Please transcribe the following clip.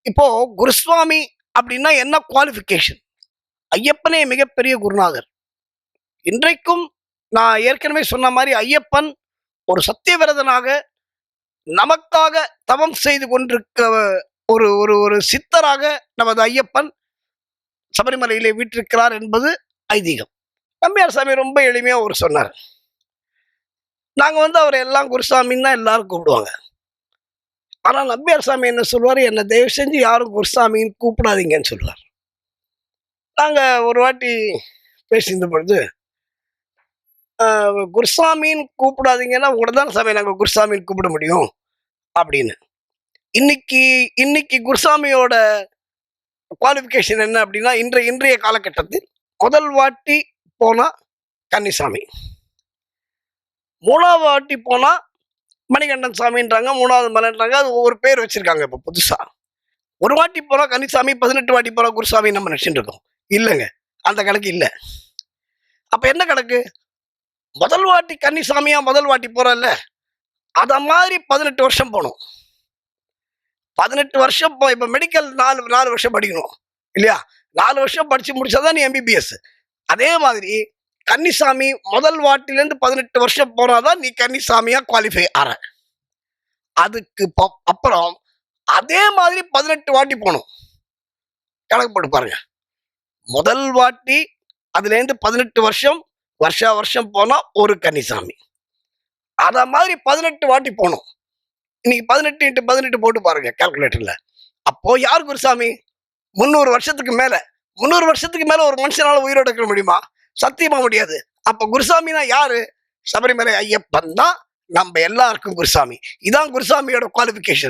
இப்போ குருசுவாமி அப்படின்னா என்ன குவாலிஃபிகேஷன்? ஐயப்பனே மிகப்பெரிய குருநாதர். இன்றைக்கும் நான் ஏற்கனவே சொன்ன மாரி ஐயப்பன் ஒரு சத்தியவிரதனாக நமக்காக தவம் செய்து கொண்டிருக்க ஒரு ஒரு ஒரு சித்தராக நமது ஐயப்பன் சபரிமலையிலே வீற்றிருக்கிறார் என்பது ஐதீகம். நம்பியார் சாமி ரொம்ப எளிமையா அவரு சொன்னார். நாங்க அவரை எல்லாம் குருசாமின்னு தான் எல்லாரும் கூப்பிடுவாங்க. ஆனா நம்பியார் சாமி என்ன சொல்லுவாரு, என்ன தயவு செஞ்சு யாரும் குருசாமின்னு கூப்பிடாதீங்கன்னு சொல்லுவார். நாங்க ஒரு வாட்டி பேசியிருந்த பொழுது, குருசாமின்னு கூப்பிடாதீங்கன்னா, உங்கள தான சாமி நாங்க குருசாமின்னு கூப்பிட முடியும் அப்படின்னு. இன்னைக்கு இன்னைக்கு குருசாமியோட குவாலிஃபிகேஷன் என்ன அப்படின்னா, இன்றைய காலகட்டத்தில் முதல் வாட்டி போனா கன்னிசாமி, 3வது வாட்டி போனா மணிகண்டன் சாமின்றாங்க, 3வது மலைன்றாங்க. அது ஒவ்வொரு பேர் வச்சிருக்காங்க இப்போ புதுசா. ஒரு வாட்டி போனா கன்னிசாமி, 18 வாட்டி போனா குருசாமி நம்ம நினைச்சுட்டு இருக்கோம். இல்லைங்க, அந்த கணக்கு இல்லை. அப்ப என்ன கணக்கு? முதல் வாட்டி கன்னிசாமியா முதல் வாட்டி போறல்ல, அத மாதிரி 18 வருஷம் போகணும். 18 வருஷம் இப்ப மெடிக்கல் 4 வருஷம் படிக்கணும் இல்லையா? 4 வருஷம் படிச்சு முடிச்சாதான் நீ எம்பிபிஎஸ். அதே மாதிரி கன்னிசாமி முதல் வாட்டிலேருந்து 18 வருஷம் போனாதான் நீ கன்னிசாமியா குவாலிஃபை ஆற. அதுக்கு அப்புறம் அதே மாதிரி 18 வாட்டி போகணும். கணக்கு போட்டு பாருங்க. முதல் வாட்டி அதுலேருந்து 18 வருஷம் வருஷம் போனா ஒரு கன்னிசாமி. அத மாதிரி 18 வாட்டி போகணும். இன்னைக்கு 18 × 18 போட்டு பாருங்க கால்குலேட்டர்ல. அப்போ யார் குருசாமி? 300 வருஷத்துக்கு மேல. 300 வருஷத்துக்கு மேல ஒரு மனுஷனால உயிரோட இருக்க முடியுமா? சத்தியமா முடியாது. அப்ப குருசாமினா யாரு? சபரிமலை ஐயப்பன் தான் நம்ம எல்லாருக்கும் குருசாமி. இதான் குருசாமியோட குவாலிஃபிகேஷன்.